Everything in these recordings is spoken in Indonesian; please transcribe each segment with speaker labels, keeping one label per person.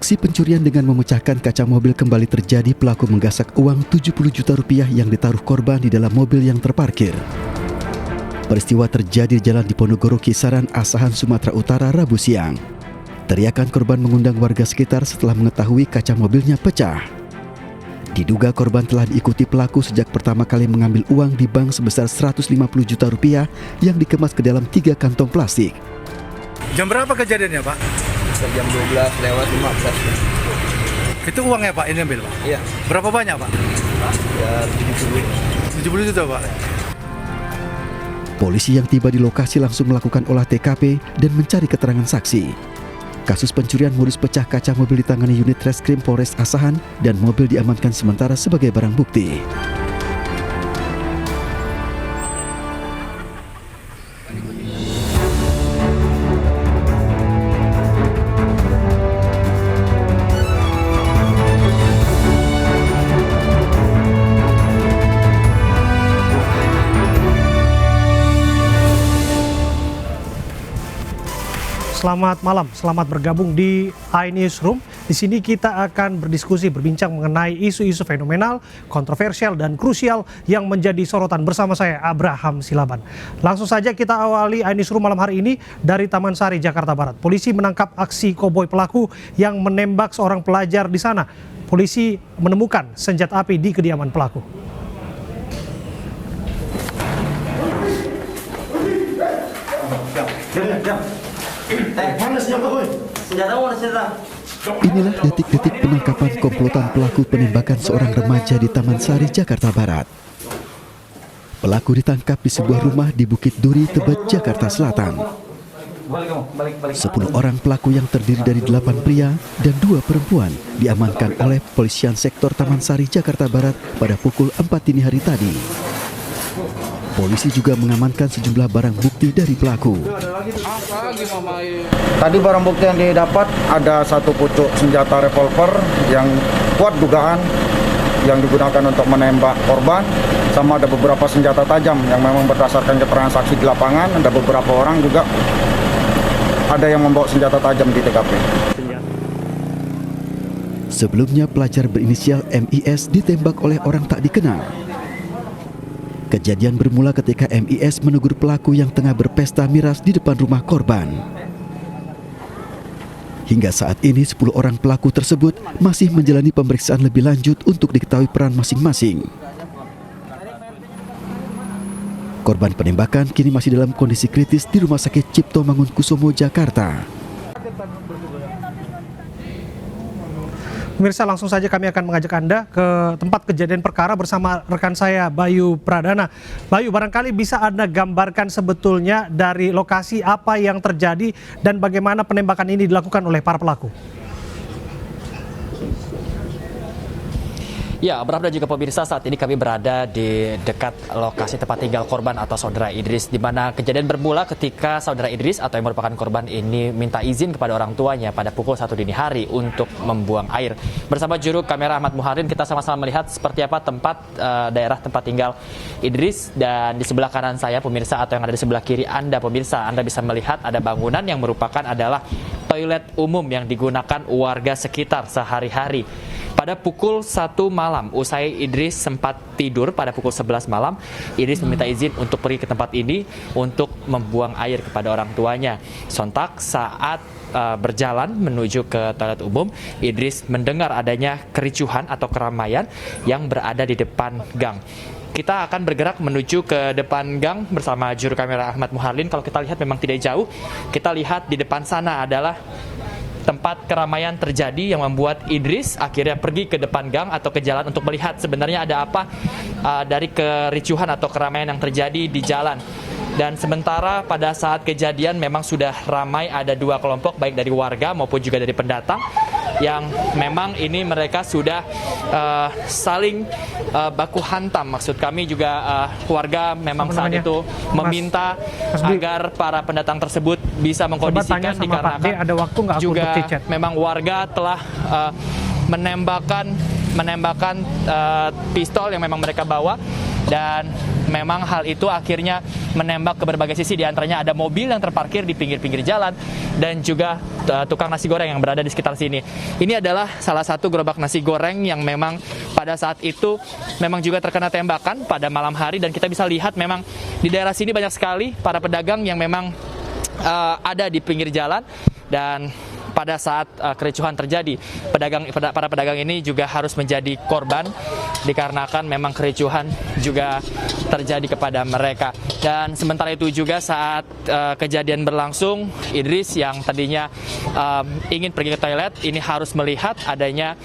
Speaker 1: Aksi pencurian dengan memecahkan kaca mobil kembali terjadi. Pelaku menggasak uang 70 juta rupiah yang ditaruh korban di dalam mobil yang terparkir. Peristiwa terjadi di Jalan Diponegoro, Kisaran, Asahan, Sumatera Utara, Rabu siang. Teriakan korban mengundang warga sekitar setelah mengetahui kaca mobilnya pecah. Diduga korban telah diikuti pelaku sejak pertama kali mengambil uang di bank sebesar 150 juta rupiah yang dikemas ke dalam 3 kantong plastik.
Speaker 2: Jam berapa kejadiannya, Pak?
Speaker 3: Jam 12:15.
Speaker 2: Itu uangnya, Pak, ini ambil, Pak?
Speaker 3: Iya.
Speaker 2: Berapa banyak, Pak?
Speaker 3: Ya
Speaker 2: 70 juta, Pak.
Speaker 1: Polisi yang tiba di lokasi langsung melakukan olah TKP dan mencari keterangan saksi. Kasus pencurian modus pecah kaca mobil ditangani unit Reskrim Polres Asahan dan mobil diamankan sementara sebagai barang bukti.
Speaker 4: Selamat malam, selamat bergabung di iNewsroom. Di sini kita akan berdiskusi, berbincang mengenai isu-isu fenomenal, kontroversial, dan krusial yang menjadi sorotan bersama saya, Abraham Silaban. Langsung saja kita awali iNewsroom malam hari ini dari Taman Sari, Jakarta Barat. Polisi menangkap aksi koboi pelaku yang menembak seorang pelajar di sana. Polisi menemukan senjata api di kediaman pelaku.
Speaker 1: Inilah detik-detik penangkapan komplotan pelaku penembakan seorang remaja di Taman Sari, Jakarta Barat. Pelaku ditangkap di sebuah rumah di Bukit Duri, Tebet, Jakarta Selatan. 10 orang pelaku yang terdiri dari 8 pria dan 2 perempuan diamankan oleh Polisian Sektor Taman Sari, Jakarta Barat pada pukul 4 dini hari tadi. Polisi juga mengamankan sejumlah barang bukti dari pelaku.
Speaker 5: Tadi barang bukti yang didapat ada 1 pucuk senjata revolver yang kuat dugaan yang digunakan untuk menembak korban, sama ada beberapa senjata tajam yang memang berdasarkan keterangan saksi di lapangan, ada beberapa orang juga ada yang membawa senjata tajam di TKP.
Speaker 1: Sebelumnya pelajar berinisial MIS ditembak oleh orang tak dikenal. Kejadian bermula ketika MIS menegur pelaku yang tengah berpesta miras di depan rumah korban. Hingga saat ini 10 orang pelaku tersebut masih menjalani pemeriksaan lebih lanjut untuk diketahui peran masing-masing. Korban penembakan kini masih dalam kondisi kritis di Rumah Sakit Cipto Mangunkusumo, Jakarta.
Speaker 4: Pemirsa, langsung saja kami akan mengajak Anda ke tempat kejadian perkara bersama rekan saya, Bayu Pradana. Bayu, barangkali bisa Anda gambarkan sebetulnya dari lokasi apa yang terjadi dan bagaimana penembakan ini dilakukan oleh para pelaku?
Speaker 6: Ya, Abraham dan juga pemirsa, saat ini kami berada di dekat lokasi tempat tinggal korban atau saudara Idris, di mana kejadian bermula ketika saudara Idris atau yang merupakan korban ini minta izin kepada orang tuanya pada pukul 1 dini hari untuk membuang air. Bersama juru kamera Ahmad Muharin, kita sama-sama melihat seperti apa daerah tempat tinggal Idris, dan di sebelah kanan saya pemirsa atau yang ada di sebelah kiri Anda pemirsa, Anda bisa melihat ada bangunan yang merupakan adalah toilet umum yang digunakan warga sekitar sehari-hari. Pada pukul 1 malam, usai Idris sempat tidur pada pukul 11 malam, Idris meminta izin untuk pergi ke tempat ini untuk membuang air kepada orang tuanya. Sontak saat berjalan menuju ke toilet umum, Idris mendengar adanya kericuhan atau keramaian yang berada di depan gang. Kita akan bergerak menuju ke depan gang bersama juru kamera Ahmad Muharlin. Kalau kita lihat memang tidak jauh, kita lihat di depan sana adalah tempat keramaian terjadi yang membuat Idris akhirnya pergi ke depan gang atau ke jalan untuk melihat sebenarnya ada apa dari kericuhan atau keramaian yang terjadi di jalan. Dan sementara pada saat kejadian memang sudah ramai, ada 2 kelompok baik dari warga maupun juga dari pendatang yang memang ini mereka sudah saling baku hantam. Maksud kami juga warga memang saat itu meminta agar para pendatang tersebut bisa mengkondisikan dikarenakan
Speaker 4: ada waktu nggak
Speaker 6: juga memang warga telah menembakkan pistol yang memang mereka bawa, dan memang hal itu akhirnya menembak ke berbagai sisi, diantaranya ada mobil yang terparkir di pinggir-pinggir jalan dan juga tukang nasi goreng yang berada di sekitar sini. Ini adalah salah satu gerobak nasi goreng yang memang pada saat itu memang juga terkena tembakan pada malam hari, dan kita bisa lihat memang di daerah sini banyak sekali para pedagang yang memang ada di pinggir jalan, dan pada saat kericuhan terjadi, para pedagang ini juga harus menjadi korban dikarenakan memang kericuhan juga terjadi kepada mereka. Dan sementara itu juga saat kejadian berlangsung, Idris yang tadinya ingin pergi ke toilet ini harus melihat adanya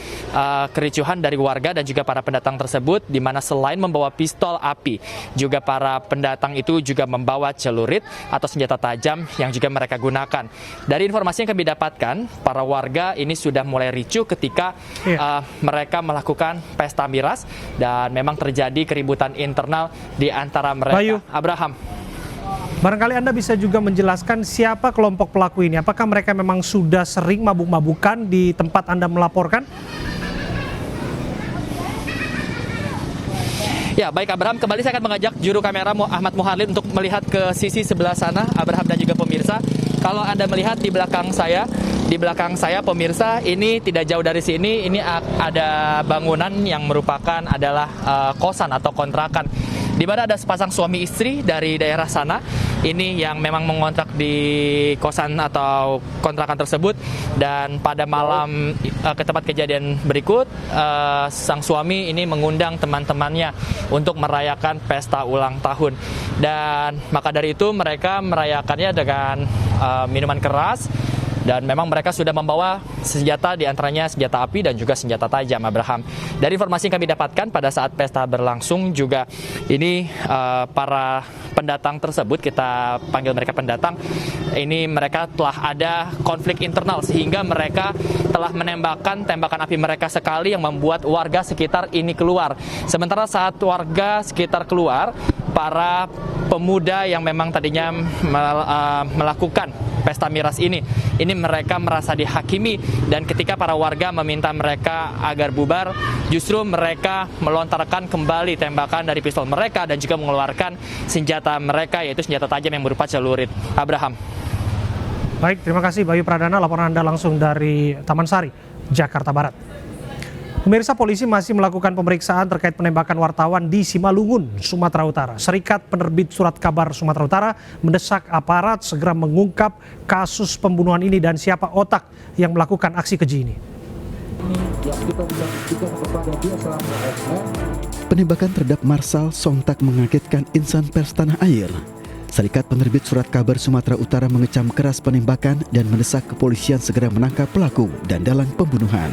Speaker 6: kericuhan dari warga dan juga para pendatang tersebut, di mana selain membawa pistol api, juga para pendatang itu juga membawa celurit atau senjata tajam yang juga mereka gunakan. Dari informasi yang kami dapatkan, para warga ini sudah mulai ricuh ketika mereka melakukan pesta miras, dan memang terjadi keributan internal di antara mereka.
Speaker 4: Bayu,
Speaker 6: Abraham,
Speaker 4: barangkali Anda bisa juga menjelaskan siapa kelompok pelaku ini. Apakah mereka memang sudah sering mabuk-mabukan di tempat Anda melaporkan?
Speaker 6: Ya, baik Abraham, kembali saya akan mengajak juru kamera Ahmad Muharlid untuk melihat ke sisi sebelah sana, Abraham dan juga pemirsa. Kalau Anda melihat di belakang saya pemirsa, ini tidak jauh dari sini, ini ada bangunan yang merupakan adalah kosan atau kontrakan, di mana ada sepasang suami istri dari daerah sana, ini yang memang mengontrak di kosan atau kontrakan tersebut. Dan pada malam ke tempat kejadian berikut, sang suami ini mengundang teman-temannya untuk merayakan pesta ulang tahun, dan maka dari itu mereka merayakannya dengan minuman keras, dan memang mereka sudah membawa senjata, diantaranya senjata api dan juga senjata tajam, Abraham. Dari informasi yang kami dapatkan pada saat pesta berlangsung juga, ini para pendatang tersebut, kita panggil mereka pendatang, ini mereka telah ada konflik internal sehingga mereka telah menembakkan tembakan api mereka sekali yang membuat warga sekitar ini keluar. Sementara saat warga sekitar keluar, para pemuda yang memang tadinya melakukan pesta miras ini mereka merasa dihakimi, dan ketika para warga meminta mereka agar bubar, justru mereka melontarkan kembali tembakan dari pistol mereka dan juga mengeluarkan senjata mereka, yaitu senjata tajam yang berupa celurit. Abraham.
Speaker 4: Baik, terima kasih Bayu Pradana, laporan Anda langsung dari Taman Sari, Jakarta Barat. Pemirsa, polisi masih melakukan pemeriksaan terkait penembakan wartawan di Simalungun, Sumatera Utara. Serikat Penerbit Surat Kabar Sumatera Utara mendesak aparat segera mengungkap kasus pembunuhan ini dan siapa otak yang melakukan aksi keji ini.
Speaker 1: Penembakan terhadap Marsal sontak mengagetkan insan pers tanah air. Serikat Penerbit Surat Kabar Sumatera Utara mengecam keras penembakan dan mendesak kepolisian segera menangkap pelaku dan dalang pembunuhan.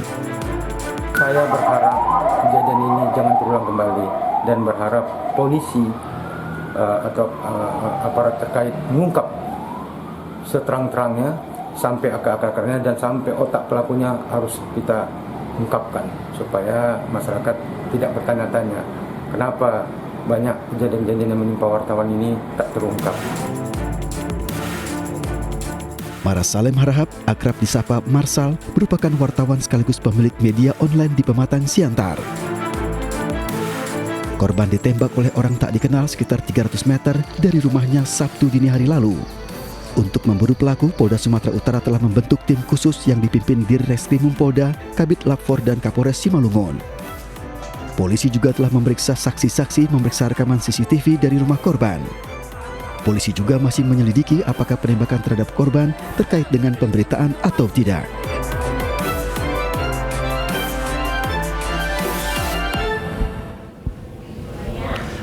Speaker 7: Saya berharap kejadian ini jangan terulang kembali dan berharap polisi atau aparat terkait mengungkap seterang-terangnya sampai akar-akarnya dan sampai otak pelakunya harus kita ungkapkan supaya masyarakat tidak bertanya-tanya kenapa banyak kejadian-kejadian yang menimpa wartawan ini tak terungkap.
Speaker 1: Maras Salem Harahap, akrab disapa Marsal, merupakan wartawan sekaligus pemilik media online di Pematang, Siantar. Korban ditembak oleh orang tak dikenal sekitar 300 meter dari rumahnya Sabtu dini hari lalu. Untuk memburu pelaku, Polda Sumatera Utara telah membentuk tim khusus yang dipimpin Dirreskrimum Polda, Kabid Lapfor dan Kapolres Simalungun. Polisi juga telah memeriksa saksi-saksi, memeriksa rekaman CCTV dari rumah korban. Polisi juga masih menyelidiki apakah penembakan terhadap korban terkait dengan pemberitaan atau tidak.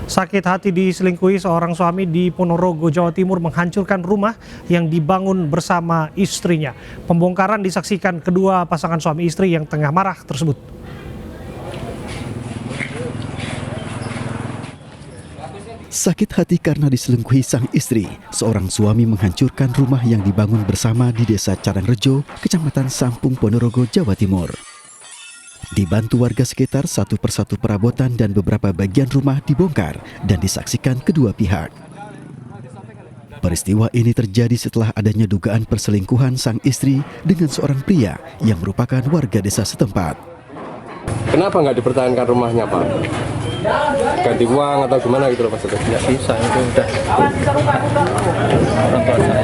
Speaker 4: Sakit hati diselingkuhi, seorang suami di Ponorogo, Jawa Timur menghancurkan rumah yang dibangun bersama istrinya. Pembongkaran disaksikan kedua pasangan suami istri yang tengah marah tersebut.
Speaker 1: Sakit hati karena diselingkuhi sang istri, seorang suami menghancurkan rumah yang dibangun bersama di Desa Carangrejo, Kecamatan Sampung, Ponorogo, Jawa Timur. Dibantu warga sekitar, satu persatu perabotan dan beberapa bagian rumah dibongkar dan disaksikan kedua pihak. Peristiwa ini terjadi setelah adanya dugaan perselingkuhan sang istri dengan seorang pria yang merupakan warga desa setempat.
Speaker 8: Kenapa nggak dipertahankan rumahnya, Pak? ganti uang atau gimana gitu loh maksudnya?
Speaker 9: Nggak bisa, itu udah orang tua saya.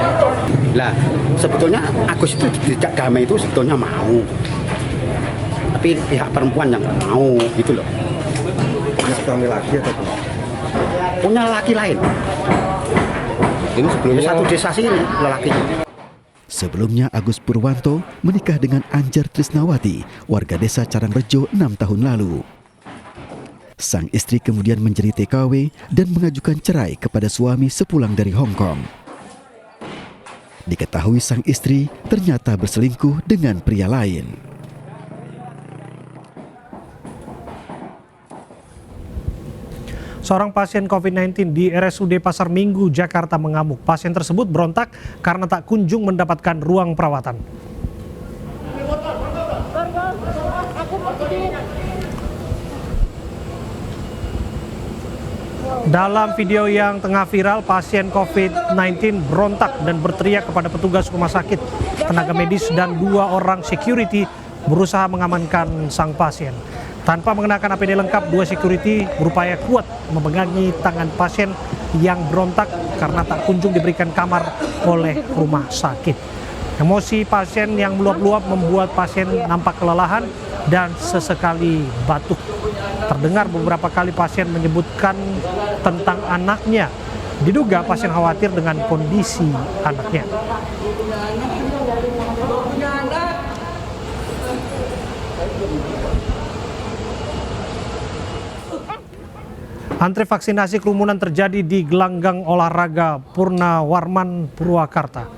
Speaker 10: Lah, sebetulnya Agus itu tidak damai itu sebetulnya mau. Tapi pihak perempuan yang nggak mau gitu loh.
Speaker 5: Punya suami lagi atau apa?
Speaker 10: Punya laki lain.
Speaker 8: Ini sebelumnya
Speaker 10: Satu desa sini lelakinya.
Speaker 1: Sebelumnya Agus Purwanto menikah dengan Anjar Trisnawati, warga desa Carangrejo 6 tahun lalu. Sang istri kemudian menjadi TKW dan mengajukan cerai kepada suami sepulang dari Hong Kong. Diketahui sang istri ternyata berselingkuh dengan pria lain.
Speaker 4: Seorang pasien COVID-19 di RSUD Pasar Minggu, Jakarta mengamuk. Pasien tersebut berontak karena tak kunjung mendapatkan ruang perawatan. Dalam video yang tengah viral, pasien COVID-19 berontak dan berteriak kepada petugas rumah sakit. Tenaga medis dan 2 orang security berusaha mengamankan sang pasien. Tanpa mengenakan APD lengkap, 2 security berupaya kuat memegangi tangan pasien yang berontak karena tak kunjung diberikan kamar oleh rumah sakit. Emosi pasien yang meluap-luap membuat pasien nampak kelelahan dan sesekali batuk. Terdengar beberapa kali pasien menyebutkan tentang anaknya. Diduga pasien khawatir dengan kondisi anaknya. Antri vaksinasi kerumunan terjadi di gelanggang olahraga Purnawarman, Purwakarta.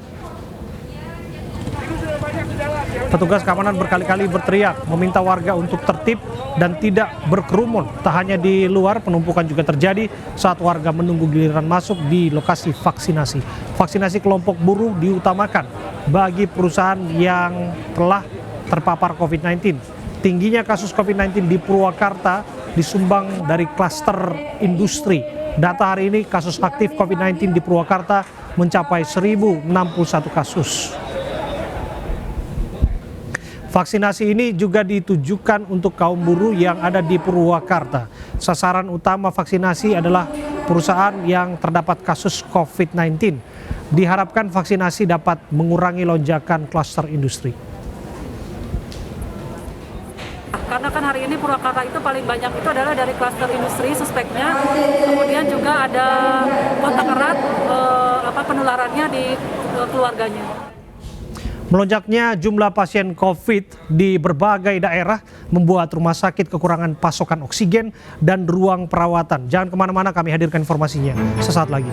Speaker 4: Petugas keamanan berkali-kali berteriak meminta warga untuk tertib dan tidak berkerumun. Tak hanya di luar, penumpukan juga terjadi saat warga menunggu giliran masuk di lokasi vaksinasi. Vaksinasi kelompok buruh diutamakan bagi perusahaan yang telah terpapar COVID-19. Tingginya kasus COVID-19 di Purwakarta disumbang dari klaster industri. Data hari ini kasus aktif COVID-19 di Purwakarta mencapai 1.061 kasus. Vaksinasi ini juga ditujukan untuk kaum buruh yang ada di Purwakarta. Sasaran utama vaksinasi adalah perusahaan yang terdapat kasus COVID-19. Diharapkan vaksinasi dapat mengurangi lonjakan klaster industri.
Speaker 11: Karena kan hari ini Purwakarta itu paling banyak itu adalah dari klaster industri suspeknya, kemudian juga ada kontak erat penularannya di keluarganya.
Speaker 4: Melonjaknya jumlah pasien COVID di berbagai daerah membuat rumah sakit kekurangan pasokan oksigen dan ruang perawatan. Jangan kemana-mana, kami hadirkan informasinya sesaat lagi.